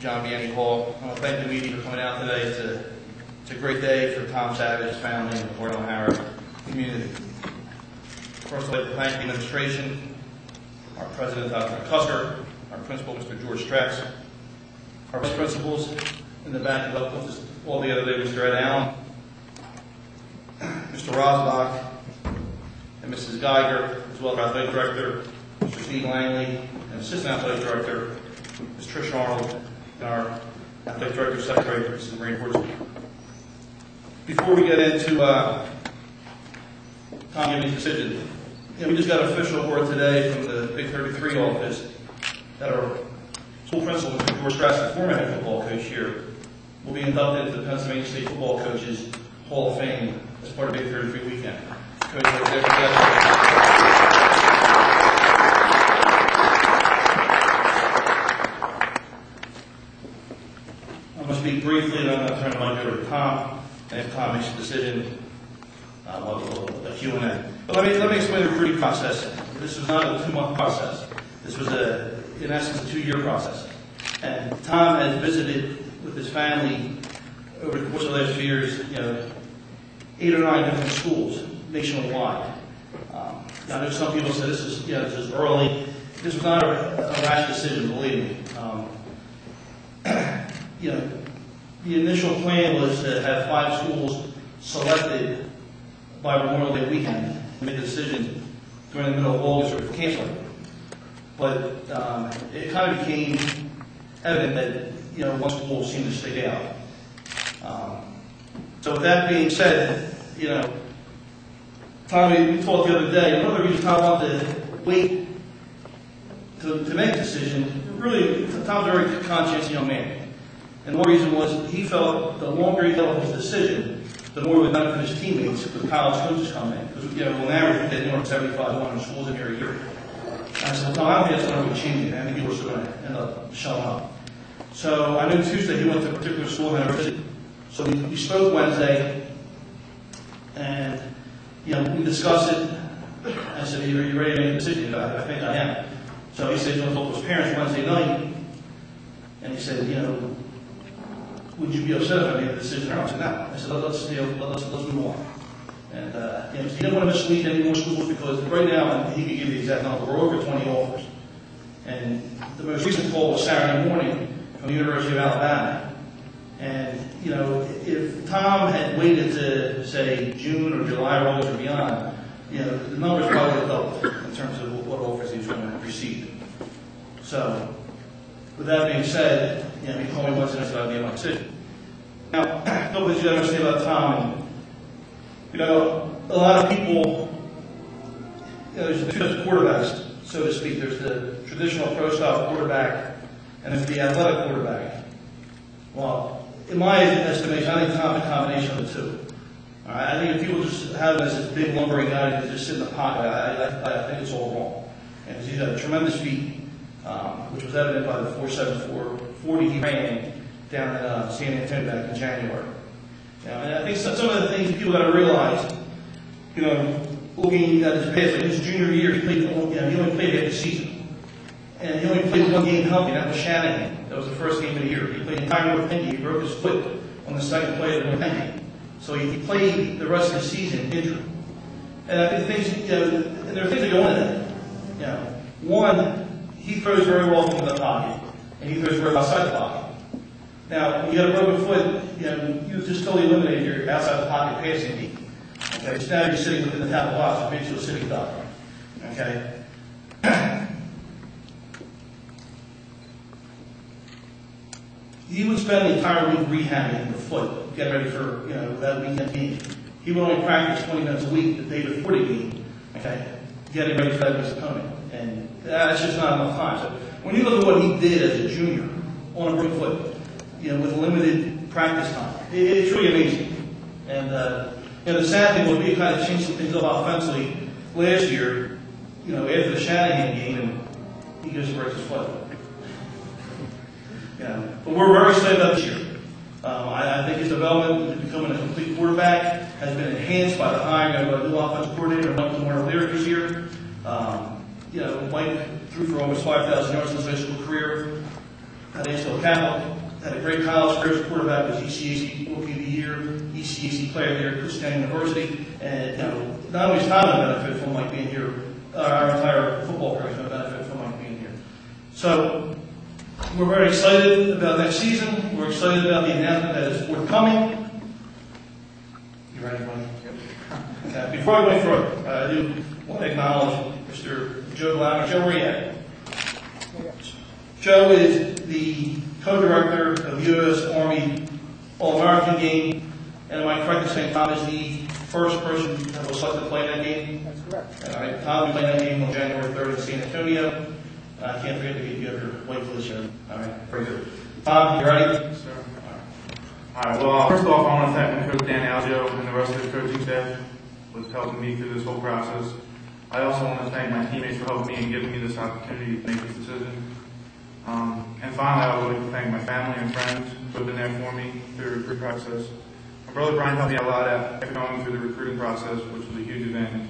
John Bianchi Hall. I want to thank the media for coming out today. It's a great day for Tom Savage, his family, and the Port O'Hara community. First, I'd like to thank the administration, our president, Dr. Cusker, our principal, Mr. George Strax, our vice principals in the back of us all the other day, Mr. Ed Allen, Mr. Rosbach, and Mrs. Geiger, as well as our athletic director, Mr. Steve Langley, and assistant athletic director, Ms. Trish Arnold, and our athletic director secretary, Mrs. Maureen Horton. Before we get into Tom Givney's decision, we just got official word today from the Big 33 office that our school principal, Mr. George Strass, the former head football coach here, will be inducted into the Pennsylvania State Football Coaches Hall of Fame as part of Big 33 weekend. Coach, I'm going to speak briefly, and I'm going to turn the mic over to Tom, and if Tom makes a decision, a Q&A. But let me explain the recruiting process. This was not a 2-month process. This was, in essence, a 2-year process. And Tom has visited with his family over the course of the last few years, 8 or 9 different schools nationwide. I know some people say this is early. This was not a rash decision, believe me. The initial plan was to have 5 schools selected by Memorial Day weekend and make a decision during the middle of August or canceling. But it kind of became evident that one school seemed to stick out. So with that being said, Tommy, we talked the other day. One of the reasons Tom wanted to wait to make a decision, really, Tom's a very conscientious young man. And one reason was he felt the longer he held his decision, the more it would benefit his teammates with college coaches come in. Because, on average, we did 75, 100 schools in here a year. And I said, well, Tom, I don't think that's going to be changing. I think people are still going to end up showing up. So I knew Tuesday he went to a particular school and I visited. So we spoke Wednesday, and we discussed it. I said, are you ready to make a decision? I think I am. So he said he's going to talk to his parents Wednesday night, and he said, would you be upset if I made a decision? I said, no. I said, let's move on. And he didn't want to mislead any more schools because right now, and he could give you the exact number, we're over 20 offers. And the most recent call was Saturday morning from the University of Alabama. And, if Tom had waited to, say, June or July or August or beyond, the numbers probably would have doubled in terms of what offers he was going to receive. So, with that being said, he called me once and I said I'd be my decision. Now, a couple of things you got to understand about Tom. And, a lot of people, there's two types of quarterbacks, so to speak. There's the traditional pro-style quarterback, and there's the athletic quarterback. Well, in my estimation, I think Tom's a combination of the two. All right? I think if people just have him as this big lumbering guy who just sit in the pocket, I think it's all wrong. And he's got a tremendous feat, which was evident by the 4.74 40 he ran down at San Antonio back in January. And I think some of the things people got to realize, looking at his past, like his junior year, he only played half the season. And he only played 1 game healthy, and that was Shanahan. That was the first game of the year. He played the entire North Penn game. He broke his foot on the second play of the North Penn game. So he played the rest of the season injured. And I think things, and there are things that go into that. One, he throws very well from the pocket, and he throws very well outside the pocket. Now, when you got a broken foot, you just totally eliminated your outside the pocket passing game. Okay, so now you're sitting within the tackle box, which makes you a sitting duck. Okay. He would spend the entire week rehabbing the foot, getting ready for that weekend game. He would only practice 20 minutes a week the day before the game, okay, getting ready for that week's opponent. And that's just not enough time. So when you look at what he did as a junior on a broken foot, with limited practice time, it's really amazing. And the sad thing would be kind of changed some things up offensively last year, after the Shanahan game, and he just breaks his foot. But we're very excited about this year. I think his development into becoming a complete quarterback has been enhanced by the hiring of a new offensive coordinator, Mike Lamar this year. Mike threw for almost 5,000 yards in his high school career. at Ainsdale Catholic. Had a great college career as a quarterback, was ECAC Rookie of the Year, ECAC Player of the Year at Kutztown University, and not only is Tom going to benefit from Mike being here, our entire football career is going to benefit from Mike being here. So we're very excited about next season. We're excited about the announcement that is forthcoming. You ready, buddy? Yep. Okay. Before I go any further, I do want to acknowledge Mr. Joe Glauber. Joe, where are you at? Joe is the co-director of the U.S. Army All-American game, and am I correct in saying Tom is the first person that was selected to play in that game? That's correct. All right, Tom will be playing that game on January 3rd in San Antonio. I can't forget to get you up here late for the show. All right, very good. Tom, you ready? Yes, sir. All right, well, first off, I want to thank my coach Dan Algio and the rest of the coaching staff who was helping me through this whole process. I also want to thank my teammates for helping me and giving me this opportunity to make this decision. And finally, I would like to thank my family and friends who have been there for me through the process. My brother Brian helped me out a lot after going through the recruiting process, which was a huge advantage.